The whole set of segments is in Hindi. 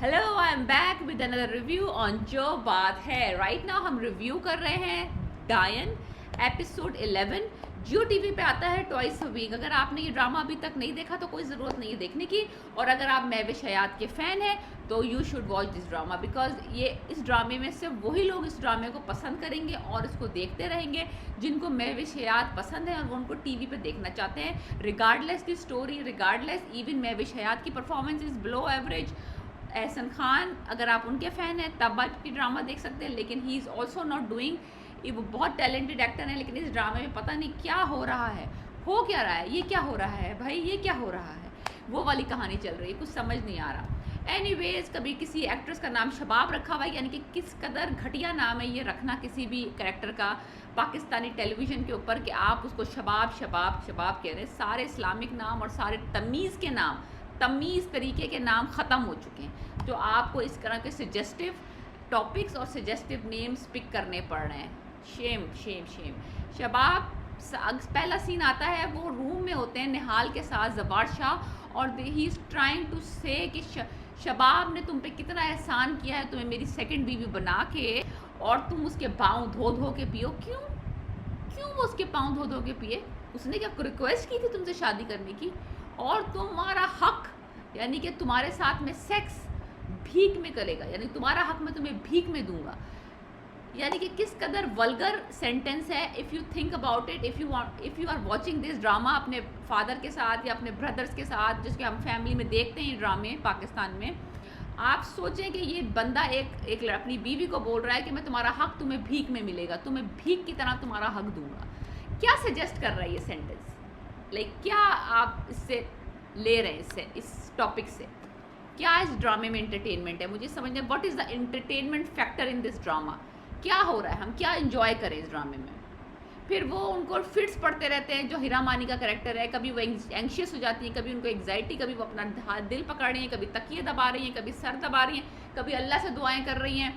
Hello, I am back with another review on जो बात है। राइट नाउ हम रिव्यू कर रहे हैं डायन एपिसोड 11। जियो टीवी पे आता है ट्वाइस अ वीक। अगर आपने ये ड्रामा अभी तक नहीं देखा तो कोई ज़रूरत नहीं है देखने की, और अगर आप महविश हयात के फ़ैन हैं तो you should watch this drama, because ये इस ड्रामे में सिर्फ वही लोग इस ड्रामे को पसंद करेंगे और इसको देखते रहेंगे जिनको महविश हयात पसंद है और वो उनको टीवी पे देखना चाहते हैं। Regardless the story, regardless even Mahwish Hayat की performance is below average. Ahsan Khan, अगर आप उनके फ़ैन हैं तब आप की ड्रामा देख सकते हैं, लेकिन he is also not doing. वो बहुत टैलेंटेड एक्टर हैं, लेकिन इस ड्रामे में पता नहीं क्या हो रहा है, हो क्या रहा है, ये क्या हो रहा है भाई, ये क्या हो रहा है, वो वाली कहानी चल रही है, कुछ समझ नहीं आ रहा। एनीवेज, कभी किसी एक्ट्रेस का नाम शबाब रखा हुआ है, यानी कि किस कदर घटिया नाम है ये रखना किसी भी कैरेक्टर का पाकिस्तानी टेलीविज़न के ऊपर, कि आप उसको शबाब शबाब शबाब कह रहे हैं। सारे इस्लामिक नाम और सारे तमीज़ के नाम, तमीज़ तरीके के नाम ख़त्म हो चुके हैं, जो आपको इस तरह के सजेस्टिव टॉपिक्स और सजेस्टिव नेम्स पिक करने पड़ रहे हैं। Shame shame shame. शबाब, पहला सीन आता है, वो रूम में होते हैं निहाल के साथ, जबार शाह, और ही इज़ ट्राइंग टू से कि शबाब ने तुम पे कितना एहसान किया है, तुम्हें मेरी सेकंड बीवी बना के, और तुम उसके पाँव धो धो के पियो। क्यों क्यों वो उसके पाँव धो धो के पिए? उसने क्या रिक्वेस्ट की थी तुमसे शादी करने की? और तुम्हारा हक, यानी कि तुम्हारे साथ में सेक्स भीख में करेगा, यानी तुम्हारा हक मैं तुम्हें भीख में दूंगा। यानी कि किस कदर वल्गर सेंटेंस है। If you think about it, if you are watching this drama अपने फादर के साथ या अपने ब्रदर्स के साथ, जिसके हम फैमिली में देखते हैं ड्रामे पाकिस्तान में, आप सोचें कि ये बंदा एक अपनी बीवी को बोल रहा है कि मैं तुम्हारा हक तुम्हें भीख में मिलेगा, तुम्हें भीख की तरह तुम्हारा हक दूंगा। क्या सजेस्ट कर रहा है ये सेंटेंस? क्या आप इससे ले रहे हैं, इससे, इस टॉपिक से क्या इस ड्रामे में एंटरटेनमेंट है? मुझे समझ में, what is the entertainment factor in this drama? क्या हो रहा है, हम क्या एंजॉय करें इस ड्रामे में? फिर वो उनको फिट्स पड़ते रहते हैं, जो हीरा मानी का कैरेक्टर है, कभी वो एंशियस हो जाती है, कभी उनको एग्जाइटी, कभी वो अपना दिल पकड़ रही हैं, कभी तकिए दबा रही हैं, कभी सर दबा रही हैं, कभी अल्लाह से दुआएं कर रही हैं,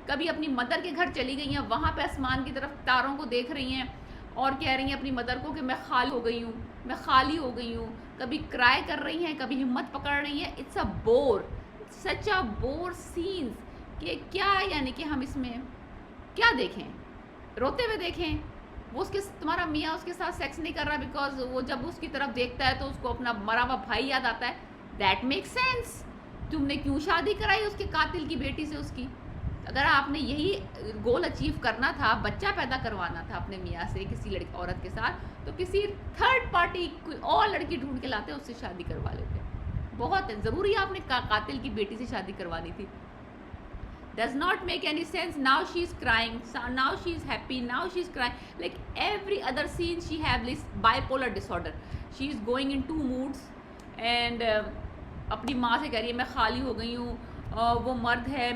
कभी अपनी मदर के घर चली गई हैं, वहाँ पे आसमान की तरफ तारों को देख रही हैं और कह रही हैं अपनी मदर को कि मैं खाली हो गई हूँ, मैं खाली हो गई हूँ। कभी क्राई कर रही हैं, कभी हिम्मत पकड़ रही हैं। It's a bore, such a bore scenes, कि क्या, यानी कि हम इसमें क्या देखें? रोते हुए देखें? वो उसके, तुम्हारा मियाँ उसके साथ सेक्स नहीं कर रहा बिकॉज वो जब उसकी तरफ देखता है तो उसको अपना मरा हुआ भाई याद आता है। That make sense. तुमने क्यों शादी कराई उसके कातिल की बेटी से उसकी? अगर आपने यही गोल अचीव करना था, बच्चा पैदा करवाना था अपने मियाँ से, किसी लड़की औरत के साथ, तो किसी थर्ड पार्टी कोई और लड़की ढूंढ के लाते, उससे शादी करवा लेते। बहुत ज़रूरी आपने कातिल की बेटी से शादी करवानी थी? does not make any sense. Now she's crying, now she's happy, now she's crying, like every other scene she have this bipolar disorder. She is going in two moods and अपनी माँ से कह रही है मैं खाली हो गई हूँ, वो मर्द है,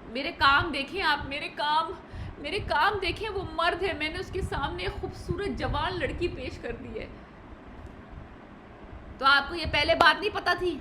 मेरे काम देखें आप, मेरे काम देखें, वो मर्द है, मैंने उसके सामने एक खूबसूरत जवान लड़की पेश कर दी है। तो आपको ये पहले बात नहीं पता थी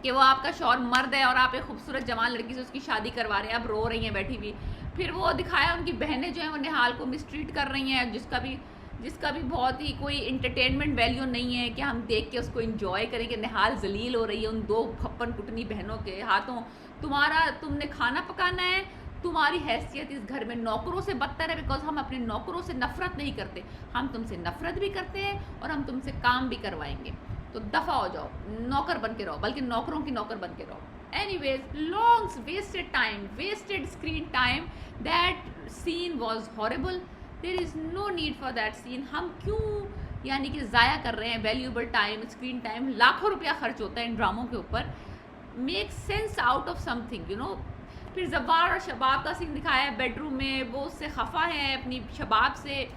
कि वो आपका शौहर मर्द है और आप एक खूबसूरत जवान लड़की से उसकी शादी करवा रहे हैं? अब रो रही हैं बैठी हुई। फिर वो दिखाया उनकी बहनें जो हैं वो निहाल को मिसट्रीट कर रही हैं, जिसका भी बहुत ही कोई इंटरटेनमेंट वैल्यू नहीं है कि हम देख के उसको इंजॉय करें कि निहाल जलील हो रही है उन दो फप्पन कुटनी बहनों के हाथों। तुमने खाना पकाना है, तुम्हारी हैसियत इस घर में नौकरों से बदतर है, बिकॉज हम अपने नौकरों से नफरत नहीं करते, हम तुमसे नफरत भी करते हैं और हम तुमसे काम भी करवाएंगे, तो दफ़ा हो जाओ, नौकर बन के रहो, बल्कि नौकरों की नौकर बन के रहो। Anyways, long wasted time, wasted screen time. That scene was horrible. There is no need for that scene. हम क्यों, यानी कि ज़ाया कर रहे हैं वैल्यूएबल टाइम, स्क्रीन टाइम? लाखों रुपया खर्च होता है इन ड्रामों के ऊपर। Make sense out of something, you know. फिर जब्बार और शबाब का सीन दिखाया है बेडरूम में, वो उससे खफा है अपनी शबाब से,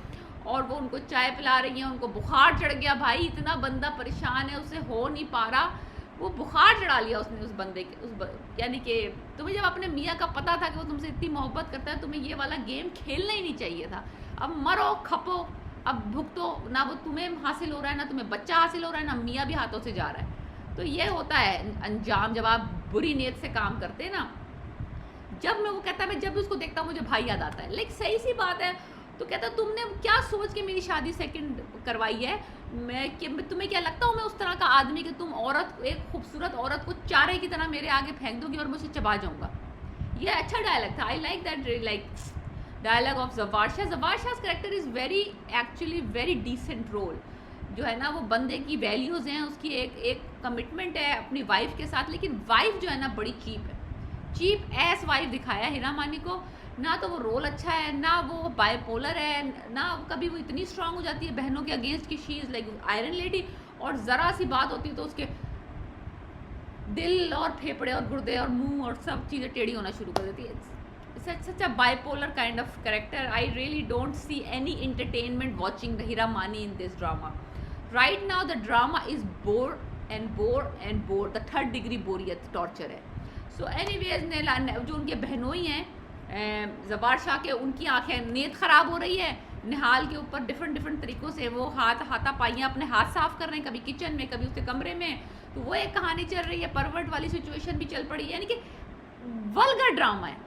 और वो उनको चाय पिला रही हैं, उनको बुखार चढ़ गया। भाई इतना बंदा परेशान है, उससे हो नहीं पा रहा, वो बुखार चढ़ा लिया उसने उस बंदे के, यानी कि तुम्हें जब अपने मियाँ का पता था कि वो तुमसे इतनी मोहब्बत करता है, तुम्हें ये वाला गेम खेलना ही नहीं चाहिए था। अब मरो, खपो, अब भुगतो, ना वो तुम्हें हासिल हो रहा है, ना तुम्हें बच्चा हासिल हो रहा है, ना मियाँ भी हाथों से जा रहा है। तो ये होता है अंजाम जब आप बुरी नीयत से काम करते हैं ना। जब मैं, वो कहता है मैं जब भी उसको देखता हूँ मुझे भाई याद आता है, सही सी बात है। तो कहता तुमने क्या सोच के मेरी शादी सेकंड करवाई है, तुम्हें क्या लगता हूँ मैं उस तरह का आदमी कि तुम औरत, एक खूबसूरत औरत को चारे की तरह मेरे आगे फेंक दोगी और मुझे चबा जाऊंगा। ये अच्छा डायलॉग था, I like that, like dialogue of Jawarsha. Jawarsha's character is very actually very decent role, जो है ना वो बंदे की वैल्यूज़ हैं, उसकी एक कमिटमेंट है अपनी वाइफ के साथ, लेकिन वाइफ जो है ना बड़ी चीप है, चीप एस वाइफ दिखाया है हीरा मानी को। ना तो वो रोल अच्छा है, ना वो बायपोलर है, ना कभी वो इतनी स्ट्रांग हो जाती है बहनों के अगेंस्ट की she is like iron lady, और ज़रा सी बात होती है तो उसके दिल और फेफड़े और गुर्दे और मुंह और सब चीज़ें टेढ़ी होना शुरू कर देती है। Such a bipolar kind of character. I really don't see any entertainment watching Heera Mani in this drama. Right now the drama is bore and bore and bore, the 3rd degree बोरियत, टॉर्चर है। सो एनीवेज जो उनके बहनोई हैं जवारशा के, उनकी आंखें नीयत ख़राब हो रही है, निहाल के ऊपर डिफरेंट तरीक़ों से वो हाथापाइयाँ अपने हाथ साफ कर रहे हैं, कभी किचन में कभी उसके कमरे में, तो वो एक कहानी चल रही है, परवर्ट वाली सिचुएशन भी चल पड़ी है, यानी कि वल्गर ड्रामा है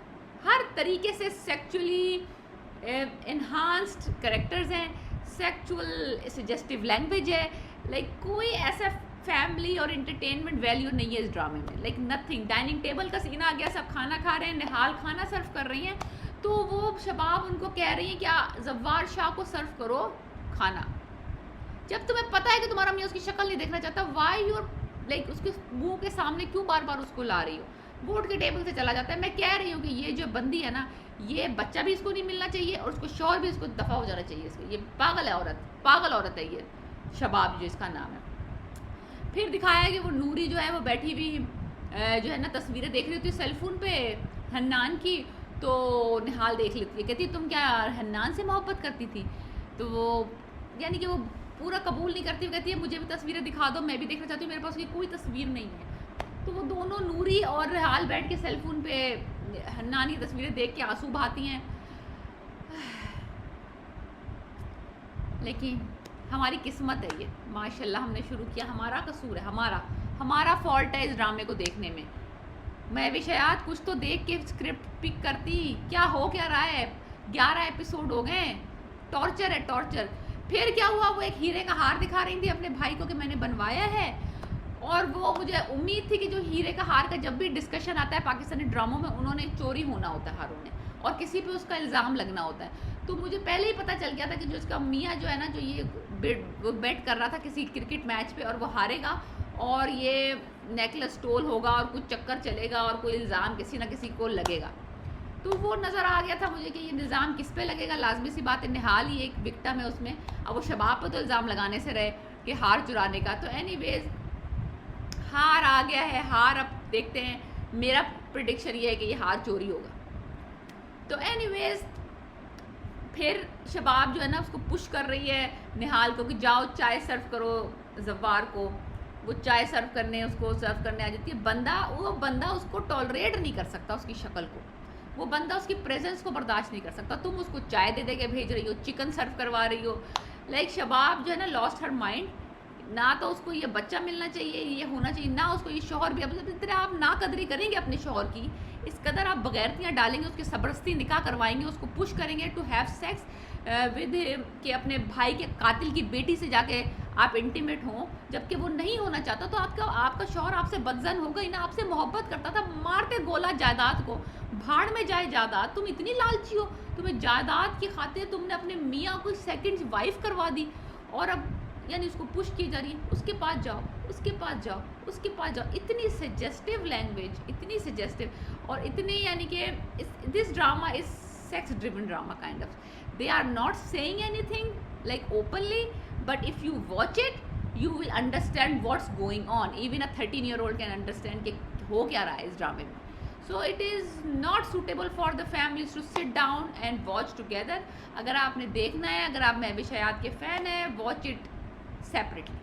हर तरीके से, सेक्चुअली एनहांस्ड कैरेक्टर्स हैं, सेक्चुअल सजेस्टिव लैंग्वेज है, लाइक कोई ऐसा फैमिली और एंटरटेनमेंट वैल्यू नहीं है इस ड्रामे में, लाइक नथिंग। डाइनिंग टेबल का सीन आ गया, सब खाना खा रहे हैं, निहाल खाना सर्व कर रही हैं, तो वो शबाब उनको कह रही हैं कि जवारशा को सर्व करो खाना, जब तुम्हें पता है कि तुम्हारा मियाँ उसकी शक्ल नहीं देखना चाहता, वाई यूर लाइक उसके मुंह के सामने क्यों बार बार उसको ला रही हो। वो उठ के टेबल से चला जाता है। मैं कह रही हूँ कि ये जो बंदी है ना, ये बच्चा भी इसको नहीं मिलना चाहिए और उसको शौहर भी इसको दफ़ा हो जाना चाहिए इसको, ये पागल है औरत, पागल औरत है ये शबाब जो इसका नाम है। फिर दिखाया कि वो नूरी जो है वो बैठी हुई जो है ना तस्वीरें देख रही होती है सेलफोन पे हन्नान की, तो निहाल देख लेती है, कहती तुम क्या हन्नान से मोहब्बत करती थी, तो वो यानी कि वो पूरा कबूल नहीं करती, कहती है मुझे भी तस्वीरें दिखा दो, मैं भी देखना चाहती हूँ, मेरे पास कोई तस्वीर नहीं है। तो वो दोनों नूरी और निहाल बैठ के सेलफोन पे हन्नान की तस्वीरें देख के आंसू बहाती हैं। लेकिन हमारी किस्मत है ये, माशाल्लाह हमने शुरू किया, हमारा कसूर है, हमारा फॉल्ट है इस ड्रामे को देखने में। मैं भी शायद कुछ तो देख के स्क्रिप्ट पिक करती, क्या हो क्या रहा है, 11 एपिसोड हो गए, टॉर्चर है टॉर्चर। फिर क्या हुआ, वो एक हीरे का हार दिखा रही थी अपने भाई को कि मैंने बनवाया है, और वो मुझे उम्मीद थी कि जो हीरे का हार का जब भी डिस्कशन आता है पाकिस्तानी ड्रामों में, उन्होंने चोरी होना होता है हारों ने और किसी पे उसका इल्ज़ाम लगना होता है। तो मुझे पहले ही पता चल गया था कि जो इसका मियाँ जो है ना, जो ये बेट कर रहा था किसी क्रिकेट मैच पे और वो हारेगा और ये नेकलेस टोल होगा और कुछ चक्कर चलेगा और कोई इल्ज़ाम किसी ना किसी को लगेगा। तो वो नज़र आ गया था मुझे कि ये निज़ाम किस पे लगेगा, लाजमी सी बात है निहाल ही एक विक्टिम है उसमें, अब वो शबाब पे तो इल्ज़ाम लगाने से रहे कि हार चुराने का। तो एनीवेज हार आ गया है, हार अब देखते हैं, मेरा प्रिडिक्शन ये है कि ये हार चोरी होगा। तो एनीवेज फिर शबाब जो है ना उसको पुश कर रही है निहाल को कि जाओ चाय सर्व करो जवार को, वो चाय सर्व करने उसको सर्व करने आ जाती है। वो बंदा उसको टॉलरेट नहीं कर सकता, उसकी शक्ल को, वो बंदा उसकी प्रेजेंस को बर्दाश्त नहीं कर सकता। तुम उसको चाय दे दे के भेज रही हो, चिकन सर्व करवा रही हो, लाइक शबाब जो है ना लॉस्ट हर माइंड। ना तो उसको ये बच्चा मिलना चाहिए, ये होना चाहिए, ना उसको ये शौहर भी। अब तरह आप ना कदरी करेंगे अपने शौहर की, इस कदर आप बगैरतियाँ डालेंगे, उसके ज़बरदस्ती निकाह करवाएंगे, उसको पुश करेंगे टू हैव सेक्स विद कि अपने भाई के कातिल की बेटी से जाके आप इंटीमेट हों, जबकि वो नहीं होना चाहता। तो आपका शौहर आपसे बदजन होगा ही ना, आपसे मोहब्बत करता था, मारते गोला जायदाद को, भाड़ में जाए जायदाद। तुम इतनी लालची हो, तुम्हें जायदाद की खातिर तुमने अपने मियाँ को सेकंड वाइफ करवा दी, और अब यानी उसको पुश की जा रही है, उसके पास जाओ, उसके पास जाओ, उसके पास जाओ। इतनी सजेस्टिव लैंग्वेज, इतनी सजेस्टिव, और इतनी यानी कि this drama is sex driven drama kind of. They are not saying anything like openly, but if you watch it you will understand what's going on. Even a 13-year-old can understand कि हो क्या रहा है इस ड्रामे में। So it is not suitable for the families to sit down and watch together. अगर आपने देखना है, अगर आप महबूब हयात के फ़ैन हैं, वॉच इट सेपरेटली,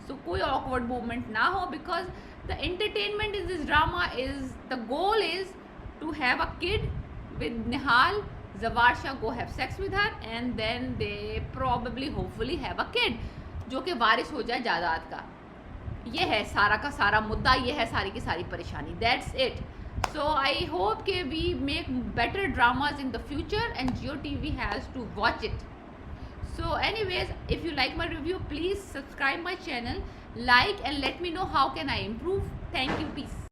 सो कोई ऑकवर्ड मूवमेंट ना हो, because the entertainment is this drama is the goal is to have a kid with Nihal. Jawarsha go have sex with her and then they probably hopefully have a kid जो कि वारिस हो जाए जायदाद का। ये है सारा का सारा मुद्दा, ये है सारी की सारी परेशानी, that's it. So I hope that we make better dramas in the future and Jio TV has to watch it. So anyways, if you like my review, please subscribe my channel, like, and let me know how can I improve. Thank you. Peace.